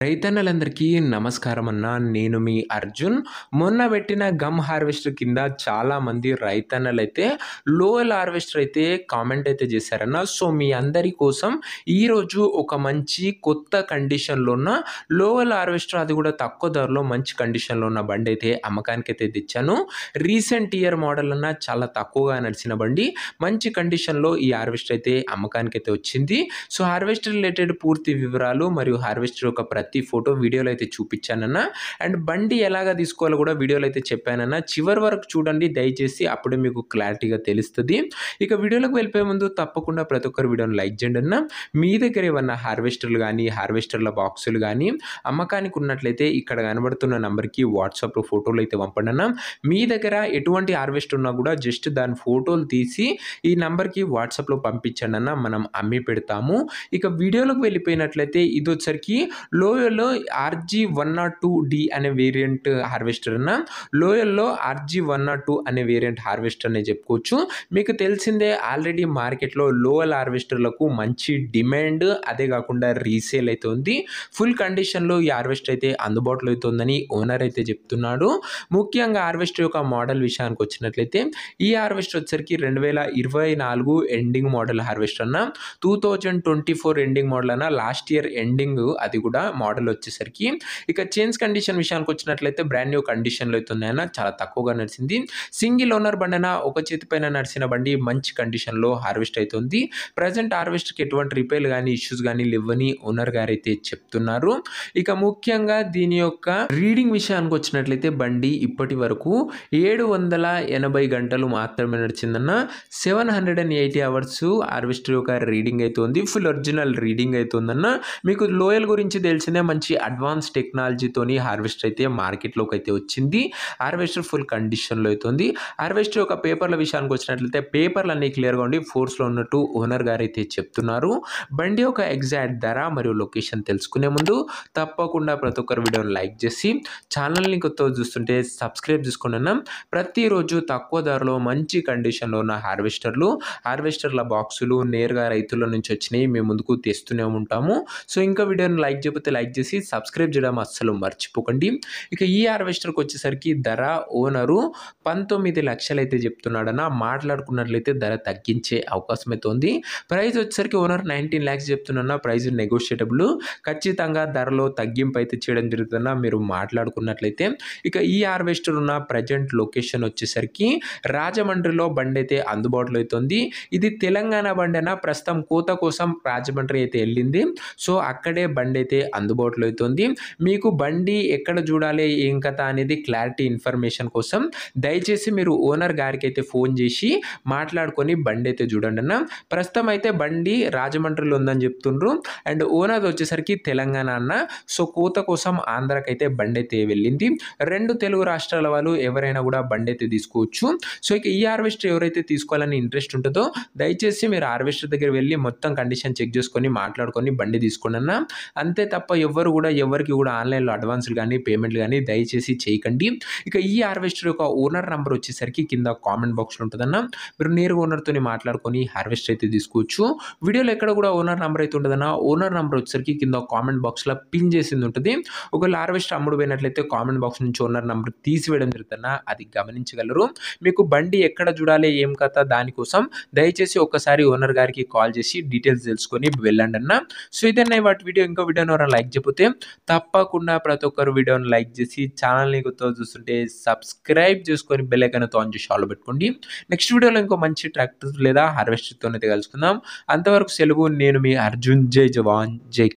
రైతన్నలందరికీ నమస్కారం అన్న. నేను మీ అర్జున్. మొన్న పెట్టిన గమ్ హార్వెస్టర్ కింద చాలామంది రైతన్నలైతే లోయల్ హార్వెస్టర్ అయితే కామెంట్ అయితే చేశారన్న. సో మీ అందరి కోసం ఈరోజు ఒక మంచి కొత్త కండిషన్లో ఉన్న లోయల్ హార్వెస్టర్, అది కూడా తక్కువ ధరలో మంచి కండిషన్లో ఉన్న బండి అయితే అమ్మకానికి అయితే తెచ్చాను. రీసెంట్ ఇయర్ మోడల్ అన్న, చాలా తక్కువగా నడిచిన బండి, మంచి కండిషన్లో ఈ హార్వెస్టర్ అయితే అమ్మకానికి అయితే వచ్చింది. సో హార్వెస్టర్ రిలేటెడ్ పూర్తి వివరాలు మరియు హార్వెస్టర్ యొక్క ప్రతి ఫోటో వీడియోలో అయితే చూపించానన్న. అండ్ బండి ఎలాగా తీసుకోవాలో కూడా వీడియోలో అయితే చెప్పానన్న. చివరి వరకు చూడండి దయచేసి, అప్పుడే మీకు క్లారిటీగా తెలుస్తుంది. ఇక వీడియోలోకి వెళ్ళిపోయే ముందు తప్పకుండా ప్రతి ఒక్కరు వీడియోని లైక్ చేయండి అన్న. మీ దగ్గర ఏమన్నా హార్వెస్టర్లు కానీ హార్వెస్టర్ల బాక్సులు కానీ అమ్మకానికి ఉన్నట్లయితే ఇక్కడ కనబడుతున్న నెంబర్కి వాట్సాప్లో ఫోటోలు అయితే పంపండి అన్న. మీ దగ్గర ఎటువంటి హార్వెస్టర్ ఉన్నా కూడా జస్ట్ దాని ఫోటోలు తీసి ఈ నెంబర్కి వాట్సాప్లో పంపించండి అన్న, మనం అమ్మి పెడతాము. ఇక వీడియోలోకి వెళ్ళిపోయినట్లయితే ఇది వచ్చరికి లోయల్లో RG102D అనే వేరియంట్ హార్వెస్టర్ అన్న. లోయల్లో RG102 అనే వేరియంట్ హార్వెస్టర్ అనే చెప్పుకోవచ్చు. మీకు తెలిసిందే, ఆల్రెడీ మార్కెట్లో లోయల్ హార్వెస్టర్లకు మంచి డిమాండ్, అదే కాకుండా రీసేల్ అయితే ఉంది. ఫుల్ కండిషన్లో ఈ హార్వెస్టర్ అయితే అందుబాటులో అయితే ఉందని ఓనర్ అయితే చెప్తున్నాడు. ముఖ్యంగా హార్వెస్టర్ యొక్క మోడల్ విషయానికి వచ్చినట్లయితే ఈ హార్వెస్టర్ వచ్చరికి 2024 ఎండింగ్ మోడల్ హార్వెస్టర్ అన్న. 2024 ఎండింగ్ మోడల్ అన్న, లాస్ట్ ఇయర్ ఎండింగ్ అది కూడా మోడల్ వచ్చేసరికి. ఇక చేంజ్ కండిషన్ విషయానికి వచ్చినట్లయితే బ్రాండ్ న్యూ కండిషన్లో అయితే ఉన్నాయన్న, చాలా తక్కువగా నడిచింది. సింగిల్ ఓనర్ బండి అన్న, ఒక చేతి పైన నడిచిన బండి, మంచి కండిషన్లో హార్వెస్ట్ అవుతుంది. ప్రజెంట్ హార్వెస్ట్కి ఎటువంటి రిపేర్లు కానీ ఇష్యూస్ కానీ లేవని ఓనర్ గారు అయితే చెప్తున్నారు. ఇక ముఖ్యంగా దీని యొక్క రీడింగ్ విషయానికి వచ్చినట్లయితే బండి ఇప్పటి వరకు 780 గంటలు మాత్రమే నడిచిందన్న. 780 అవర్స్ హార్వెస్టర్ యొక్క రీడింగ్ అయితే ఉంది. ఫుల్ ఒరిజినల్ రీడింగ్ అయితే ఉందన్న. మీకు లోయల్ గురించి తెలిసిందే, మంచి అడ్వాన్స్ టెక్నాలజీతోని హార్వెస్టర్ అయితే మార్కెట్లోకి అయితే వచ్చింది. హార్వెస్టర్ ఫుల్ కండిషన్లో అయితే ఉంది. హార్వెస్టర్ యొక్క పేపర్ల విషయానికి వచ్చినట్లయితే పేపర్లు అన్ని క్లియర్గా ఉండి ఫోర్స్లో ఉన్నట్టు ఓనర్ గారు అయితే చెప్తున్నారు. బండి యొక్క ఎగ్జాక్ట్ ధర మరియు లొకేషన్ తెలుసుకునే ముందు తప్పకుండా ప్రతి ఒక్కరు వీడియోని లైక్ చేసి ఛానల్ని కొత్తగా చూస్తుంటే సబ్స్క్రైబ్ చేసుకున్నాను. ప్రతిరోజు తక్కువ ధరలో మంచి కండిషన్లో ఉన్న హార్వెస్టర్ల బాక్సులు నేరుగా రైతుల నుంచి వచ్చినాయి మేము ముందుకు తెస్తూనే ఉంటాము. సో ఇంకా వీడియోని లైక్ చేయకపోతే లైక్ చేసి సబ్స్క్రైబ్ చేయడం అస్సలు మర్చిపోకండి. ఇక ఈ హార్వెస్టర్కి వచ్చేసరికి ధర ఓనరు 19 లక్షలు అయితే చెప్తున్నాడన్న. మాట్లాడుకున్నట్లయితే ధర తగ్గించే అవకాశం అయితే ఉంది. ప్రైస్ వచ్చేసరికి ఓనర్ 19 ల్యాక్స్ చెప్తున్నా. ప్రైస్ నెగోషియబుల్, ఖచ్చితంగా ధరలో తగ్గింపు అయితే చేయడం జరుగుతుందన్న, మీరు మాట్లాడుకున్నట్లయితే. ఇక ఈ హార్వెస్టర్ ఉన్న ప్రజెంట్ లొకేషన్ వచ్చేసరికి రాజమండ్రిలో బండి అయితే అందుబాటులో అవుతుంది. ఇది తెలంగాణ బండి అన్న, ప్రస్తుతం కోత కోసం రాజమండ్రి అయితే వెళ్ళింది. సో అక్కడే బండి అయితే అందుబాటులో అవుతుంది. మీకు బండి ఎక్కడ చూడాలి ఏం కథ అనేది క్లారిటీ ఇన్ఫర్మేషన్ కోసం దయచేసి మీరు ఓనర్ గారికి అయితే ఫోన్ చేసి మాట్లాడుకొని బండి అయితే చూడండి అన్న. ప్రస్తుతం అయితే బండి రాజమండ్రిలో ఉందని చెప్తుండ్రు. అండ్ ఓనర్ వచ్చేసరికి తెలంగాణ అన్న. సో కోత కోసం ఆంధ్రాకైతే బండి అయితే వెళ్ళింది. రెండు తెలుగు రాష్ట్రాల వాళ్ళు ఎవరైనా కూడా బండి అయితే తీసుకోవచ్చు. సో ఇక ఈ హార్వెస్టర్ ఎవరైతే తీసుకోవాలని ఇంట్రెస్ట్ ఉంటుందో దయచేసి మీరు హార్వెస్టర్ దగ్గర వెళ్ళి మొత్తం కండిషన్ చెక్ చేసుకొని మాట్లాడుకొని బండి తీసుకోండి అన్న. అంతే తప్ప ఎవరికి కూడా ఆన్లైన్లో అడ్వాన్స్లు కానీ పేమెంట్లు కానీ దయచేసి చేయకండి. ఇక ఈ హార్వెస్టర్ యొక్క ఓనర్ నెంబర్ వచ్చేసరికి కింద కామెంట్ బాక్స్లో ఉంటుందన్న. మీరు నేరుగా ఓనర్తో మాట్లాడుకొని హార్వెస్టర్ అయితే తీసుకోవచ్చు. వీడియోలో ఎక్కడ కూడా ఓనర్ నెంబర్ అయితే ఉంటుందన్న. ఓనర్ నెంబర్ వచ్చేసరికి కింద కామెంట్ బాక్స్లో పిన్ చేసింది ఉంటుంది. ఒకవేళ హార్వెస్టర్ అమ్ముడు పోయినట్లయితే కామెంట్ బాక్స్ నుంచి ఓనర్ నెంబర్ తీసివేయడం జరుగుతుందన్న, అది గమనించగలరు. మీకు బండి ఎక్కడ చూడాలి ఏం కథ దానికోసం దయచేసి ఒక్కసారి ఓనర్ గారికి కాల్ చేసి డీటెయిల్స్ తెలుసుకొని వెళ్ళండి అన్న. సో ఇదన్నా వాటి వీడియో. ఇంకో వీడియోని ఎవరైనా లైక్ చేయకపోతే తప్పకుండా ప్రతి ఒక్కరు వీడియోని లైక్ చేసి ఛానల్ని కొత్తగా చూస్తుంటే సబ్స్క్రైబ్ చేసుకొని బెల్ ఐకాన్ ఆన్ చేసి ఆల్ పెట్టుకోండి. నెక్స్ట్ వీడియోలో ఇంకో మంచి ట్రాక్టర్ లేదా హార్వెస్టర్తో అయితే కలుసుకుందాం. అంతవరకు సెలవు. నేను మీ అర్జున్. జై జవాన్ జై